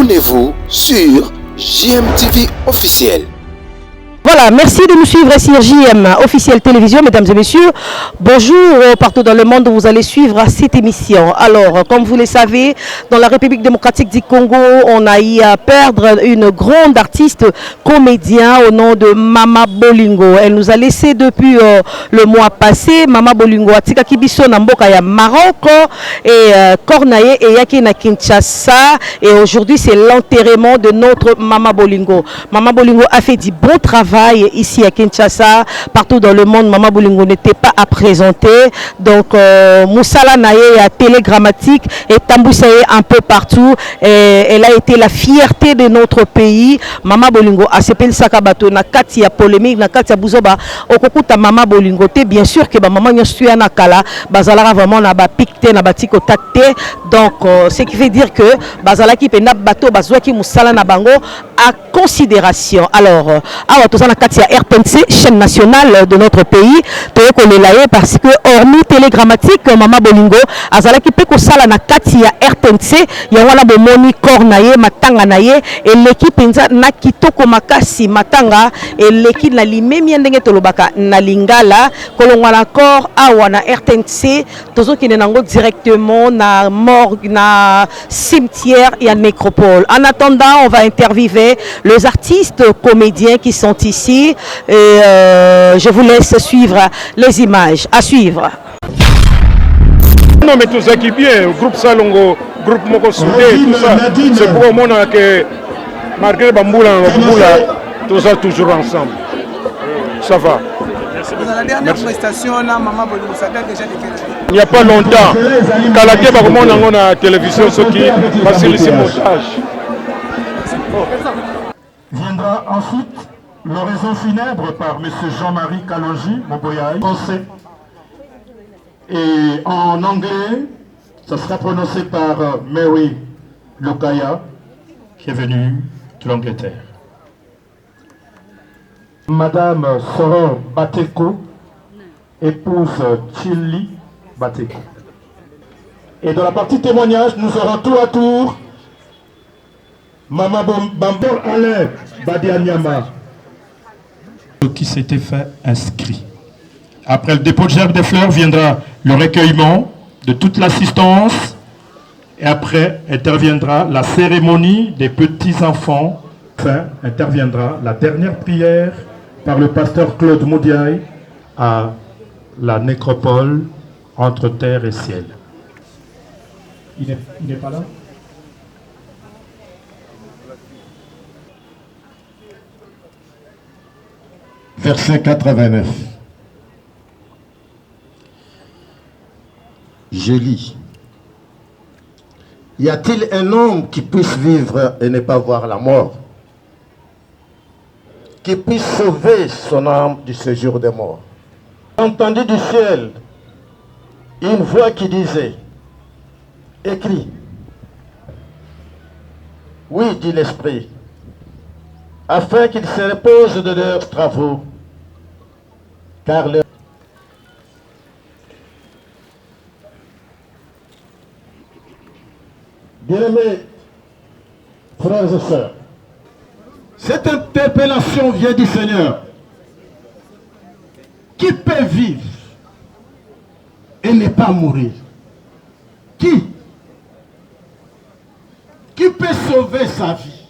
abonnez-vous sur JMTV officiel. Voilà, merci de nous suivre sur JM officiel télévision, mesdames et messieurs. Bonjour partout dans le monde où vous allez suivre cette émission. Alors, comme vous le savez, dans la République démocratique du Congo, on a eu à perdre une grande artiste comédien au nom de Mama Bolingo. Elle nous a laissé depuis le mois passé. Mama Bolingo a tika kibiso na mboka ya Maroc et Cornaye et yaki na Kinshasa. Et aujourd'hui, c'est l'enterrement de notre Mama Bolingo. Mama Bolingo a fait du bon travail ici à Kinshasa, partout dans le monde. Mama Bolingo n'était pas à présenter. Donc, Moussala Naye a télégrammatique et Tambousaye un peu partout. Et elle a été la fierté de notre pays. Mama Bolingo a sepel sakabato na kati ya polémique, na kati ya buzoba. Okokuta Mama Bolingo te, bien sûr que maman nyosuya na kala, bazalara vraiment na ba picté, na batiko takte. Donc, ce qui veut dire que bazala ki pe na bato, bazwa ki Moussala na bango à considération. Alors, na kati ya RTNC, chaîne nationale de notre pays, parce que hormis télégrammatique, Mama Bolingo azalaki pe ko sala na kati ya RTNC ya wana bomoni Cornaye matanga naye et l'équipe penza na kitoko makasi matanga et l'équipe na limemi ndenge tolobaka na lingala kolongwa na corps awa na RTNC tozo kine nango directement na morgue na cimetière ya nécropole. En attendant, on va interviewer les artistes comédiens qui sont ici et je vous laisse suivre les images. À suivre. Non mais tout ça qui est bien, groupe Salongo, groupe Moko Soudé, tout ça, c'est pour moi que malgré Bamboula, tout ça toujours ensemble. Ça va. Dans la dernière prestation, Mama Bolingo, ça date déjà de quelle année? Il n'y a pas longtemps. Kalaké Bakomon a la télévision, ce qui facilite le montage. Viendra ensuite l'oraison funèbre par M. Jean-Marie Kalonji Moboyaï, français. Et en anglais, ça sera prononcé par Mary Lokaya, qui est venue de l'Angleterre. Madame Soror Bateko, épouse Chili Bateko. Et dans la partie témoignage, nous aurons tour à tour Mama Bambor Alain Badianyama, qui s'était fait inscrit. Après le dépôt de gerbe des fleurs viendra le recueillement de toute l'assistance et après interviendra la cérémonie des petits-enfants. Enfin, interviendra la dernière prière par le pasteur Claude Moudiaï à la nécropole entre terre et ciel. Il n'est pas là? Verset 89. Je lis. Y a-t-il un homme qui puisse vivre et ne pas voir la mort? Qui puisse sauver son âme du séjour des morts? J'ai entendu du ciel une voix qui disait, écris. Oui, dit l'Esprit, afin qu'ils se reposent de leurs travaux, car leur... Bien-aimés, frères et sœurs, cette interpellation vient du Seigneur. Qui peut vivre et ne pas mourir? Qui peut sauver sa vie?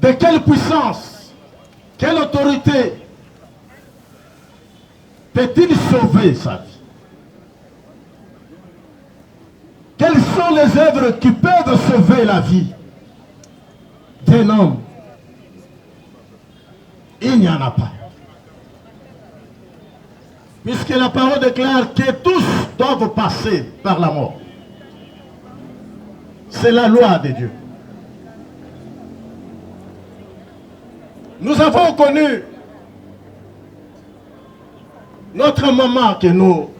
De quelle puissance, quelle autorité peut-il sauver sa vie? Quelles sont les œuvres qui peuvent sauver la vie d'un homme? Il n'y en a pas. Puisque la parole déclare que tous doivent passer par la mort. C'est la loi de Dieu. Nous avons connu notre maman que nous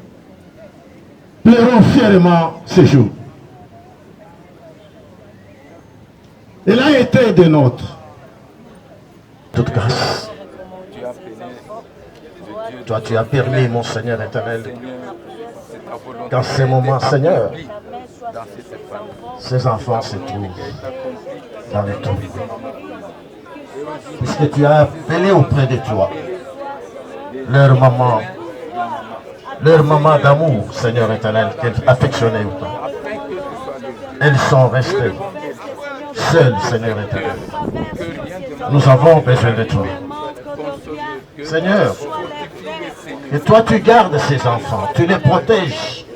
pleurons fièrement ce jour. Elle a été de nôtres. Toute grâce. Toi, tu as permis, mon Seigneur éternel, qu'en ce moment, Seigneur, Ces enfants se trouvent dans les trous. Puisque tu as appelé auprès de toi leur maman d'amour, Seigneur éternel, qu'elle affectionnait autant. Elles sont restées seules, Seigneur éternel. Nous avons besoin de toi. Seigneur, et toi tu gardes ces enfants, tu les protèges.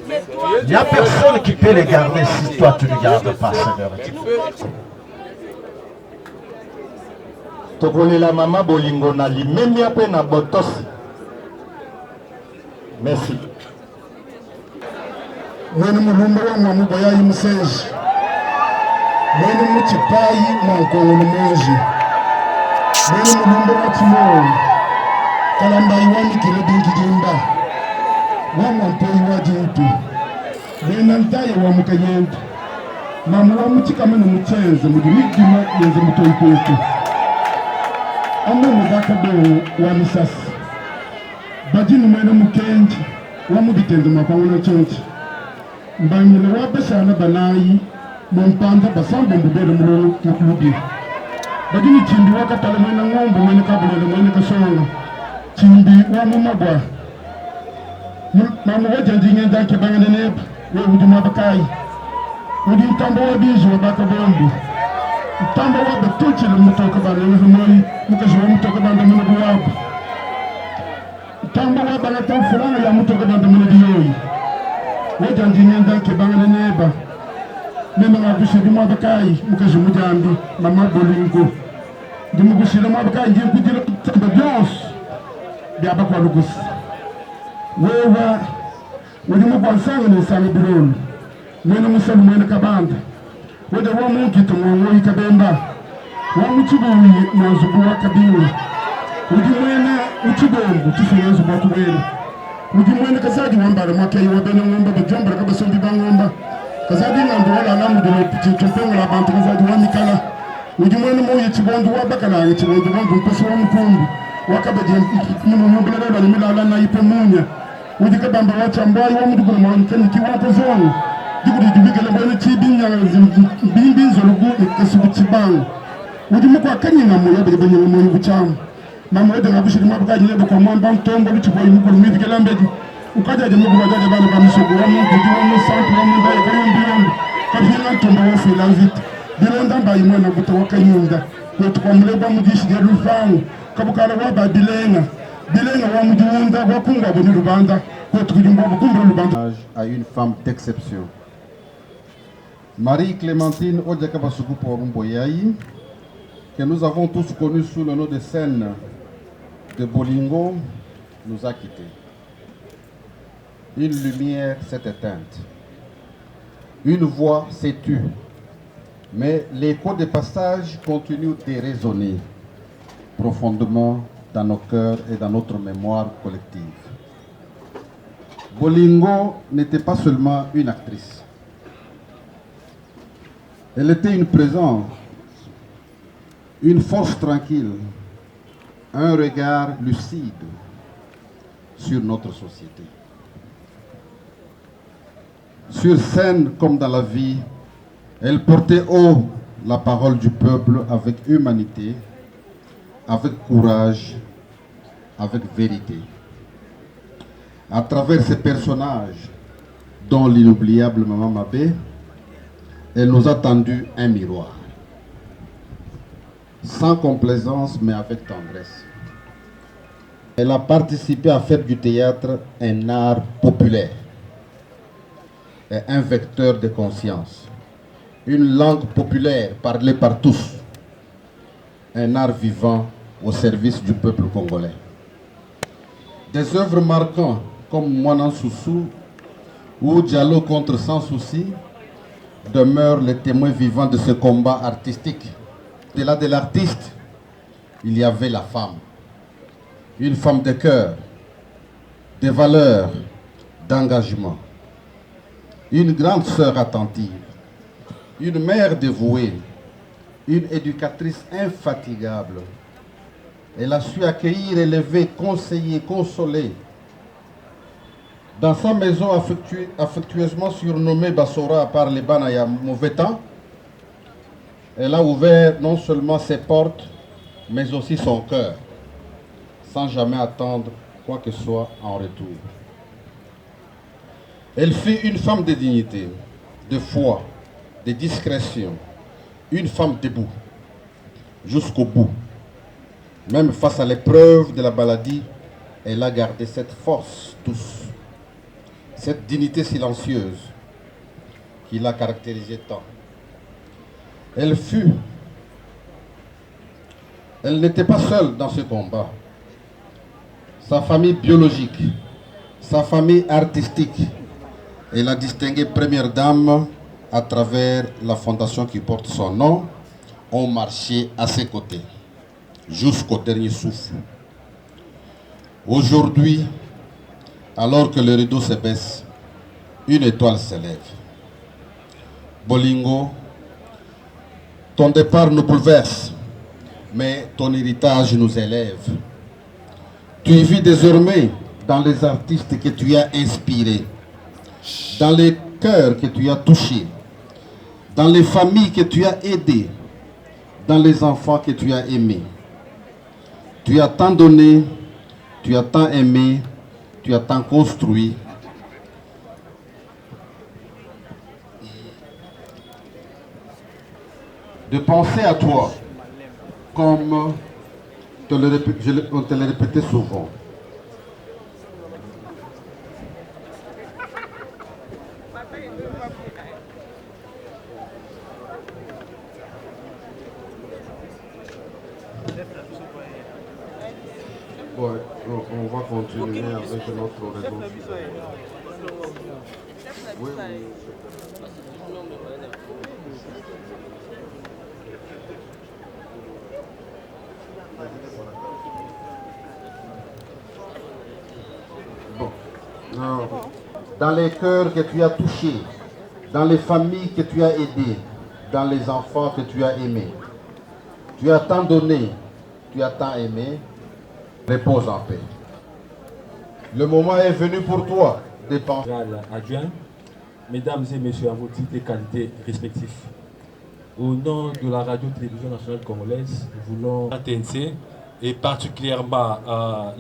Il n'y a personne qui peut les garder si toi tu ne les gardes pas, Seigneur éternel. Tokolela mama bolingo na limemi ape na botosi. Merci. Mwene mulumba wa mwamu boya imuseji. Mwene muchipai mwankongo numoji. Mwene mulumba wa timo. Kalamba iwani kile bingi jimba. Wa mwampoi wa jintu. Mwene ntaye wa mukayentu. Mamu wa muchikama na muchenze. Mudimigima yenze mutoi kwetu. Amba mudakado wa misasi. Bajini mwene mukenji. Wa muditenze makwangu chonchi. Mbanyile wabashana banayi mumpanda basamba mbubere mulo mukulubi. Bajini chimbi wakatala mwene ngombo mwene kabulele mwene kasonga. Chimbi wa mumagwa. Mamu wajanji ngenda kebangane nebu. We hujuma bakai. Udi mtambo wa biju wa baka bombi. Mtambo wa betuchile mutoka bana wehumoyi. Mukajua mutoka banda mwene wabu. Mtambo wa bana tafulana ya mutoka banda mwene diyoyi. Wajanji ngenda kebangane neba. Mema ngabusiri mwabakai. Mukajua mujambi. Mama bolingo. Ndi mugusiri mwabakai. Ndi kujila kutamba byonsu. Byaba kwa lugusi. Wewa. Wadi mugwansanga nisanga birolu. Mwene musalu mwene kabanda. Wada wa mungito mwangoyi kabemba. Wa mchibuyi mwanzubu wa kabili. Wadi mwene uchibombu tifuna nzubu wa kuwele. Wadi mwene kazaji wambara mwakei wabene ngomba bajambara kabasombi bangomba. Kazaji ngambo wala alamu dilo chumpengu la bantu kazaji wamikala. Wadi mwene mwoye chibondu wabakala chibondu wangu mpasi wa mkumbi. Wakabaji mnyumbulele ni milala na ipe munya. Wadi kabamba wachambwai wa mdugula mwanikani kiwapo zongu. Dikudi dibigele mwene chibinya bimbi zolugu kasubu chibangu. Wadi mkwa kanyi na mwoya bade banyi na mwoya buchamu. Mama wede ngabushiri mwabukaji nebo kwa mwamba mtongo bichukwa imukulu mifike mbedi. Ukaja jamugu wajaja bana kwa misugu wa mungu diwa musantu wa mungu ya kaya mbiyondu. Kabhina ntomba wa fila vita. Bilonda mba imwena buta wakanyunda. Kwetu kwa mleba mudishi ya rufangu. Kabukala waba bilenga. Bilenga wa mudiunda wakunga boni rubanda. Kwetu kujumba wakunga rubanda. À une femme d'exception. Marie-Clémentine Odjakabasuku Porumboyaï, que nous avons tous connue sous le nom de scène de Bolingo, nous a quittés. Une lumière s'est éteinte. Une voix s'est tue. Mais l'écho des passages continue de résonner profondément dans nos cœurs et dans notre mémoire collective. Bolingo n'était pas seulement une actrice. Elle était une présence, une force tranquille, un regard lucide sur notre société. Sur scène comme dans la vie, elle portait haut la parole du peuple avec humanité, avec courage, avec vérité. À travers ces personnages, dont l'inoubliable Maman Mabé, elle nous a tendu un miroir. Sans complaisance, mais avec tendresse. Elle a participé à faire du théâtre un art populaire et un vecteur de conscience. Une langue populaire parlée par tous. Un art vivant au service du peuple congolais. Des œuvres marquantes comme Mwanan Soussou ou Diallo contre Sans Souci demeurent les témoins vivants de ce combat artistique. Au-delà de l'artiste, il y avait la femme. Une femme de cœur, de valeurs, d'engagement. Une grande sœur attentive, une mère dévouée, une éducatrice infatigable. Elle a su accueillir, élever, conseiller, consoler. Dans sa maison affectueusement surnommée Bassora par les Banaya Mauvais Temps, elle a ouvert non seulement ses portes, mais aussi son cœur, sans jamais attendre quoi que ce soit en retour. Elle fut une femme de dignité, de foi, de discrétion, une femme debout, jusqu'au bout. Même face à l'épreuve de la maladie, elle a gardé cette force douce, cette dignité silencieuse qui l'a caractérisée tant. Elle n'était pas seule dans ce combat. Sa famille biologique, sa famille artistique, et la distinguée première dame à travers la fondation qui porte son nom, ont marché à ses côtés jusqu'au dernier souffle. Aujourd'hui, alors que le rideau se baisse, une étoile s'élève. Bolingo, ton départ nous bouleverse, mais ton héritage nous élève. Tu vis désormais dans les artistes que tu as inspirés, dans les cœurs que tu as touchés, dans les familles que tu as aidées, dans les enfants que tu as aimés. Tu as tant donné, tu as tant aimé, tu as tant construit. De penser à toi, comme on te le répétait souvent. Ouais, on va continuer avec notre réseau. Oui, oui. Bon. Dans les cœurs que tu as touchés, dans les familles que tu as aidées, dans les enfants que tu as aimés. Tu as tant donné, tu as tant aimé. Repose en paix. Le moment est venu pour toi de penser. Adjoint, mesdames et messieurs, à vos titres et qualités respectifs, au nom de la radio-télévision nationale congolaise, nous voulons ATNC et particulièrement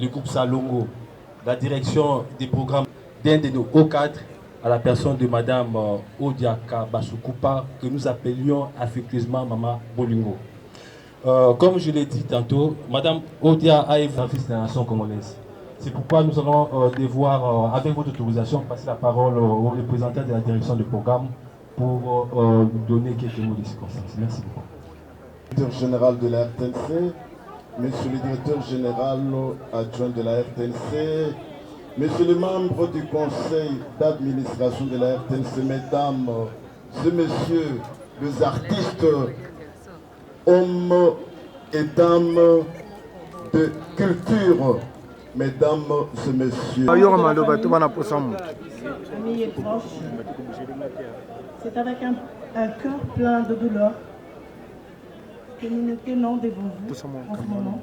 le groupe Salongo, la direction des programmes d'un de nos hauts cadres, à la personne de Madame Odiaka Basukupa, que nous appelions affectueusement Maman Bolingo. Comme je l'ai dit tantôt, Madame Odia a évoqué la nation congolaise. C'est pourquoi nous allons devoir, avec votre autorisation, passer la parole au représentant de la direction du programme pour nous donner quelques mots de circonstance. Merci beaucoup. Directeur général de la RTNC, Monsieur le directeur général adjoint de la RTNC, Monsieur les membres du conseil d'administration de la RTNC, Mesdames et Messieurs les artistes, hommes et dames de culture, mesdames et messieurs. Amis et proches, c'est avec un cœur plein de douleur que nous nous tenons devant vous en ce moment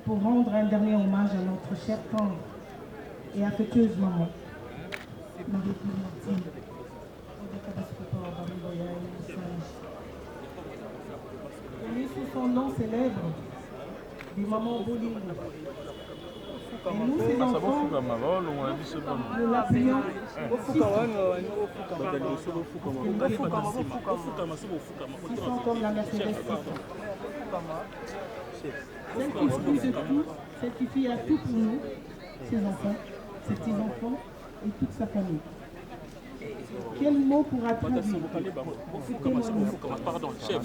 pour rendre un dernier hommage à notre chère tendre et affectueuse maman, Marie-Martine. Connue sous son nom célèbre du maman Bolingo. Et nous, ses enfants, nous l'appuyons qui sont comme la Mercedes. Celle qui fait de tout, celle qui fait à tout pour nous, ses enfants, ses petits-enfants et toute sa famille. Quel mot pourra traduire ce témoignage? Pardon, chef.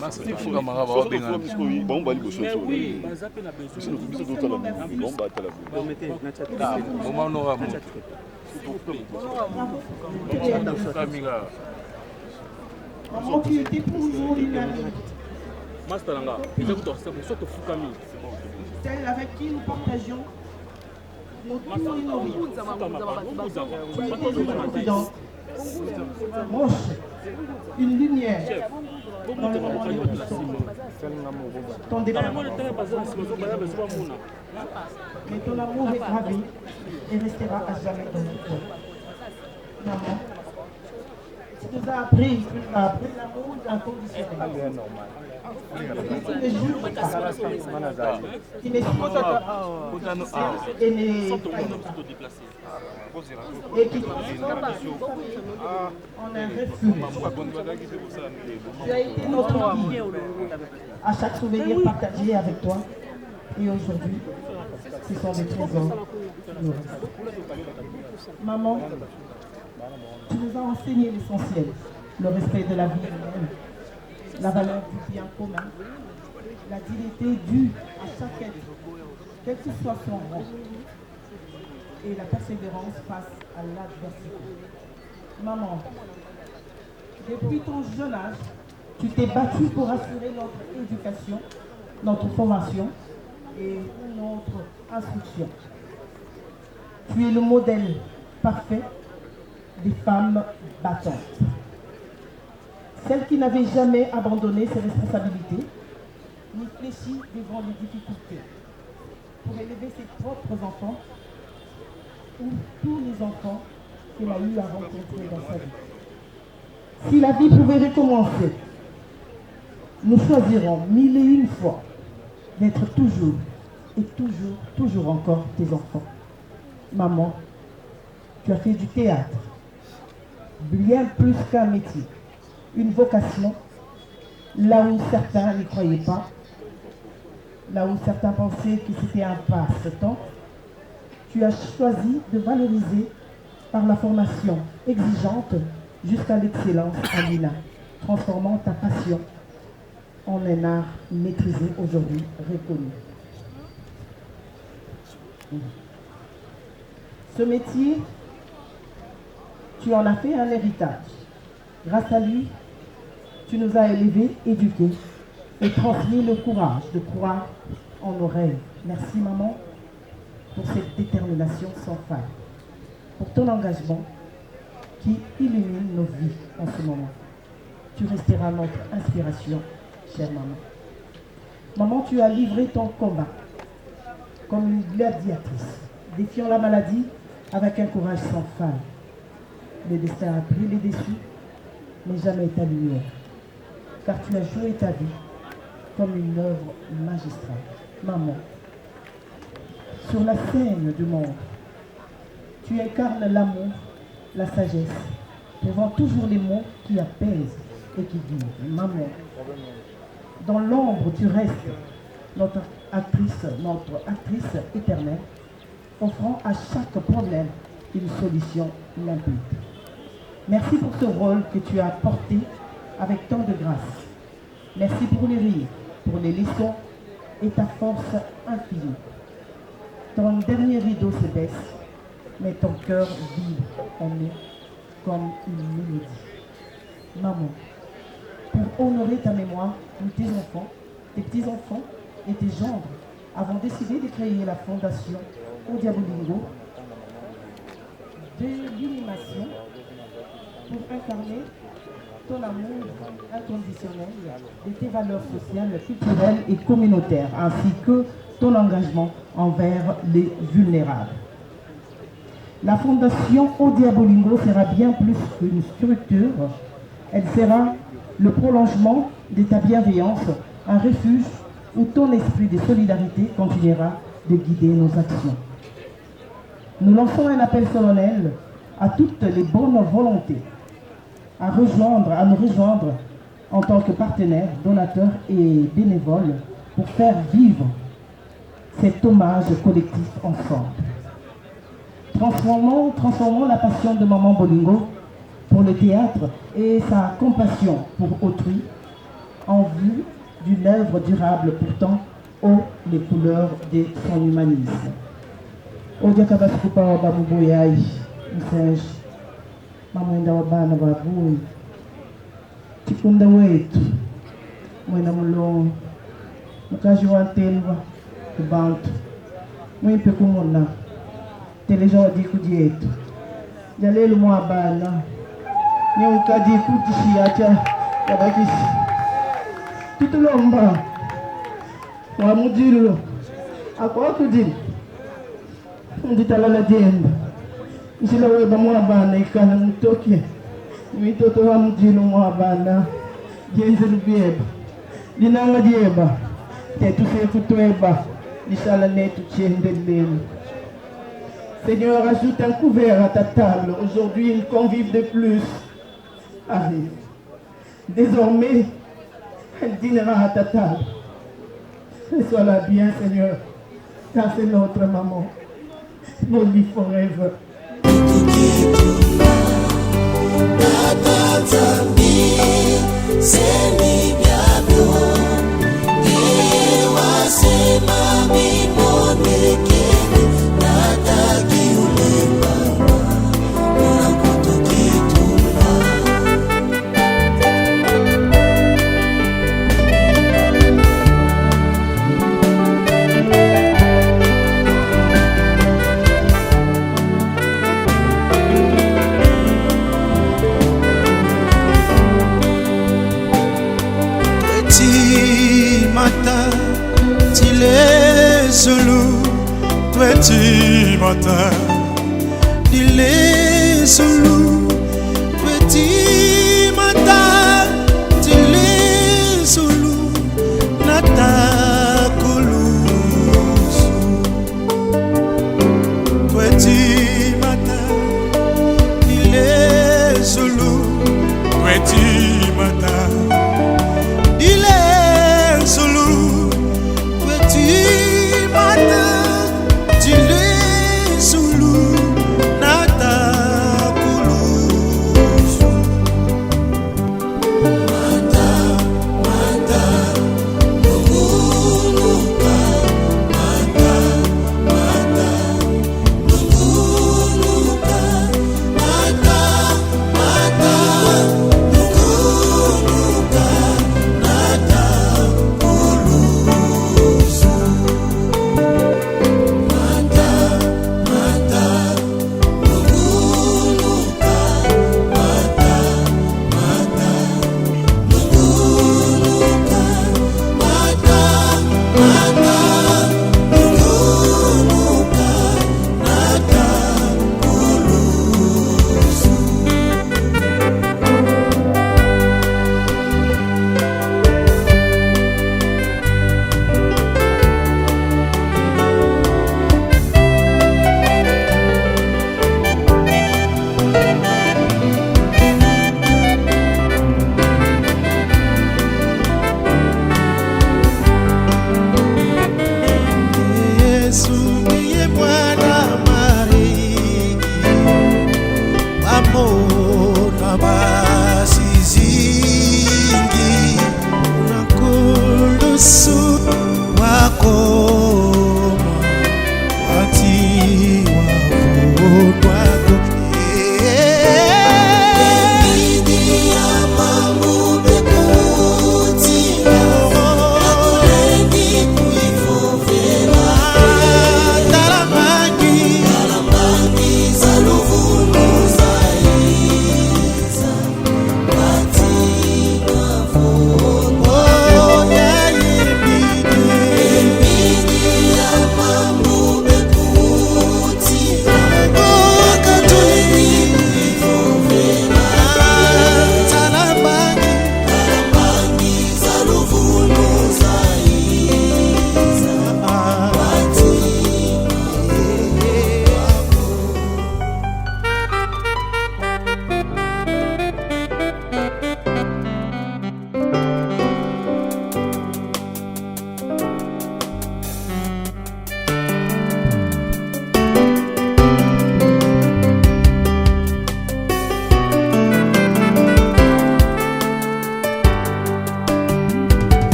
Maman, tu étais pour nous une amie. Celle avec qui nous partagions nos tours et nos vies. Tu étais une confidente, moche, une lumière, dans le moment de ton départ. Mais ton amour est gravé et restera à jamais dans notre cœur. Maman, tu nous as appris l'amour inconditionnel. Qui ne juge pas, qui ne suit pas et ne faillit pas. Et qui transforme en un refuge. Tu as été notre guide à chaque souvenir partagé avec toi. Et aujourd'hui, ce sont des trésors qui nous restent. Maman, tu nous as enseigné l'essentiel, le respect de la vie humaine, la valeur du bien commun, la dignité due à chaque être, quel que soit son rang, et la persévérance face à l'adversité. Maman, depuis ton jeune âge, tu t'es battue pour assurer notre éducation, notre formation et notre instruction. Tu es le modèle parfait des femmes battantes. Celles qui n'avaient jamais abandonné ses responsabilités, ni fléchi devant les difficultés, pour élever ses propres enfants ou tous les enfants qu'elle a eu à rencontrer dans sa vie. Si la vie pouvait recommencer, nous choisirons 1001 fois d'être toujours et toujours encore tes enfants. Maman, tu as fait du théâtre, bien plus qu'un métier, une vocation, là où certains n'y croyaient pas, là où certains pensaient que c'était un passe-temps. Tu as choisi de valoriser par la formation exigeante jusqu'à l'excellence à l'INA, transformant ta passion en un art maîtrisé aujourd'hui reconnu. Ce métier, tu en as fait un héritage. Grâce à lui, tu nous as élevés, éduqués et transmis le courage de croire en nos rêves. Merci maman pour cette détermination sans faille, pour ton engagement qui illumine nos vies en ce moment. Tu resteras notre inspiration, chère maman. Maman, tu as livré ton combat comme une gladiatrice, défiant la maladie avec un courage sans faille. Le destin a pris les déçus, mais jamais ta lumière, car tu as joué ta vie comme une œuvre magistrale. Maman, sur la scène du monde, tu incarnes l'amour, la sagesse, devant toujours les mots qui apaisent et qui guident. Maman, dans l'ombre, tu restes notre actrice éternelle, offrant à chaque problème une solution limpide. Merci pour ce rôle que tu as porté avec tant de grâce. Merci pour les rires, pour les leçons et ta force infinie. Ton dernier rideau se baisse, mais ton cœur vibre en nous comme une mélodie. Maman, pour honorer ta mémoire, tes enfants, tes petits-enfants et tes gendres avons décidé de créer la fondation Odia Bolingo de l'animation pour incarner ton amour inconditionnel de tes valeurs sociales, culturelles et communautaires, ainsi que ton engagement envers les vulnérables. La fondation Odia Bolingo sera bien plus qu'une structure, elle sera le prolongement de ta bienveillance, un refuge où ton esprit de solidarité continuera de guider nos actions. Nous lançons un appel solennel à toutes les bonnes volontés à nous rejoindre en tant que partenaires, donateurs et bénévoles pour faire vivre cet hommage collectif ensemble. Transformons la passion de Maman Bolingo pour le théâtre et sa compassion pour autrui en vue d'une œuvre durable pourtant haut les couleurs de son humanisme. Odia kabasikupa wa babu yai msenji mamwenda wa bana babu tikunda wetu mwenda mulongo mukaji wa ntelwa kubantu mwimpe kumona telejo diku dietu jalelu mwa bana nyeuka diku tishiacha yabakisi Tutulomba wa mujilo akwa kujili nditalala jenda njila weba mwabana ikana mtoke mitoto wa mujilo mwabana jenze lubieba linanga jeba tetu fetu tweba lisala netu tiendelele. Seigneur, ajoute un couvert à ta table. Aujourd'hui, une convive de plus arrive. Désormais, elle dînera à ta table. Sois-la bien, Seigneur, car c'est notre maman. Nous live forever. Petit matin, il est solo. Petit matin, il est solo. Nata colosso. Petit matin, il est solo. Petit matin, il est solo. Petit matin.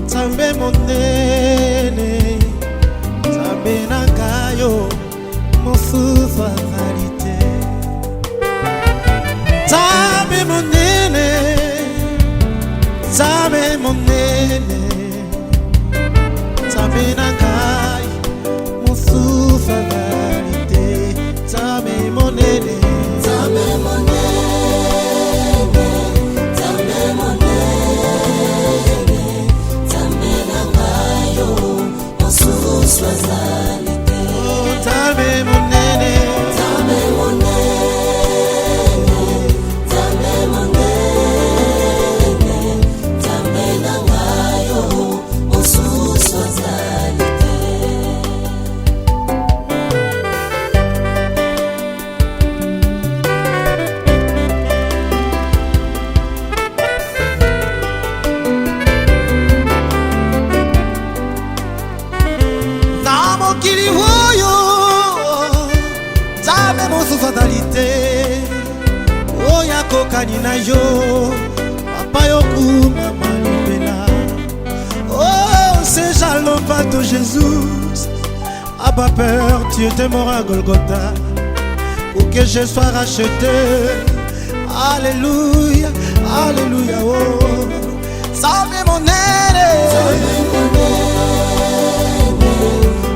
Tambe monene, tambe nakayo, mofufa valite. Tambe monene, tambe nakayo, mofufa valite. Tambe monene, tambe monene. fatalité oya kokani na yo papa yokuma malipela. Oh, ces jalons pas de Jésus, a pas peur, tu étais mort à Golgotha pour que je sois racheté. Alléluia, alléluia, oh, salve mon aile, salve mon aile,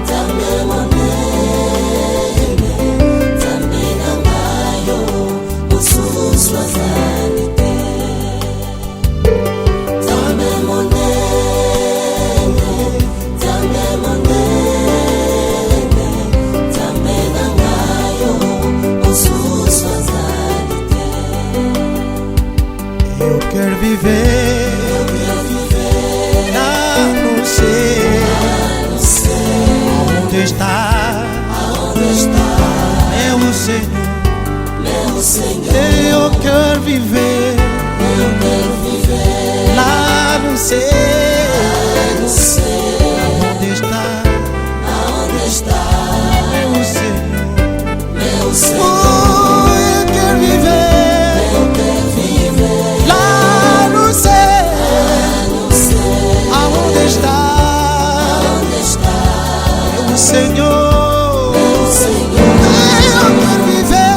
salve mon aile, salve nangayo, ususwa zanite, salve mon aile, salve mon aile, salve nangayo, ususwa zanite. Eu quero viver aonde está meu Senhor, eu quero viver lá no céu, aonde está meu Senhor, oh, eu quero viver lá no céu, aonde está Senhor, eu quero viver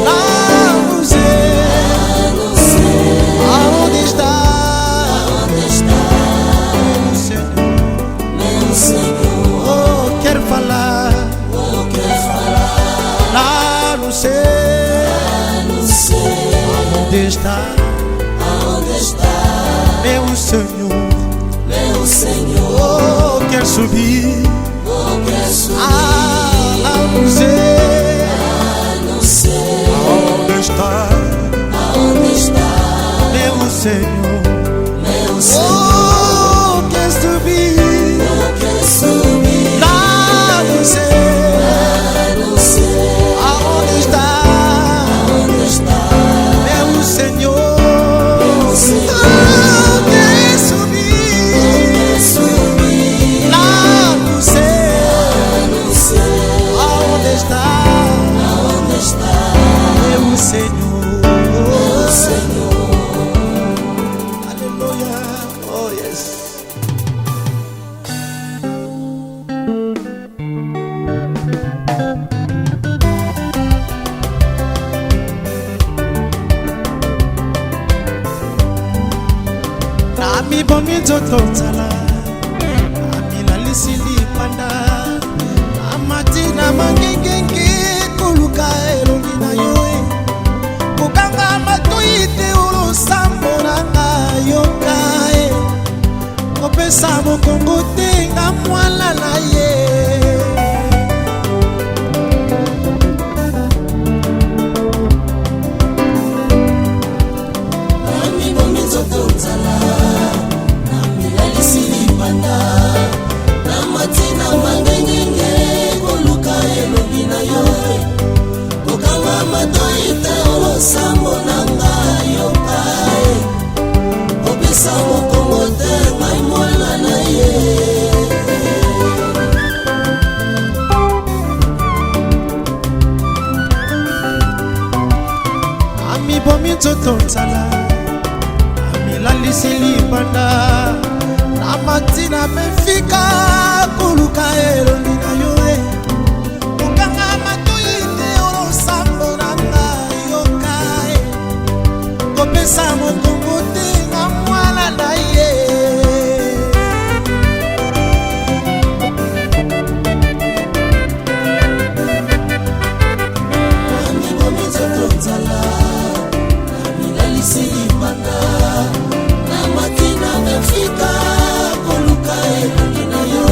lá no céu, aonde está meu Senhor, oh, quero falar lá no céu, aonde está meu Senhor, oh, quero subir no céu, aonde está meu Senhor, oh, quero subir lá no céu, aonde está meu Senhor, oh, quero subir lá no céu, aonde está meu Senhor, aleluia, oh yes. Nami bomi nzoto nzala, nami lalisili panda, amati na mangengenge koluka elongi na yo, kokanga matoi te olosambo na yo kae, kopesa mokongo te nga mwala na ye. Nami bomi nzoto nzala, nami lalisili panda, amati na mangengenge koluka elongi na yo, kokanga matoi te olosambo na yo kae, kopesa mokongo te ngai mwana na ye. Amibomi nzoto nzala, amilalisi libanda, na matina mefika koluka elongi na yo, kokanga matoi te olosambo na yo kae, kopesa mokongo te nga mwana na ye. Amibomi nzoto nzala, amilalisi libanda, na matina mefika koluka elongi na yo,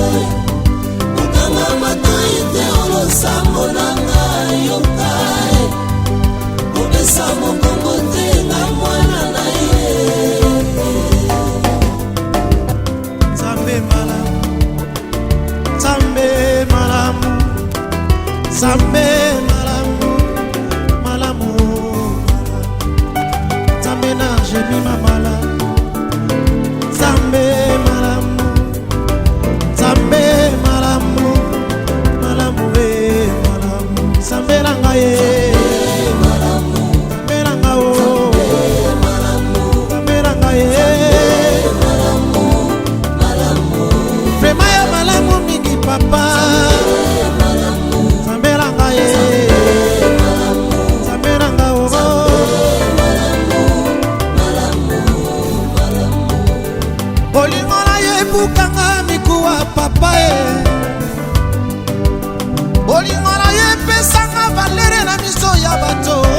kokanga matoi te olosambo na yo kae, kopesa mokongo te nga mwana na ye. Nzambe malamu, Nzambe malamu, Nzambe malamu, malamu, Nzambe na jemima malamu, Nzambe malamu, Nzambe malamu, malamu we malamu. ya bato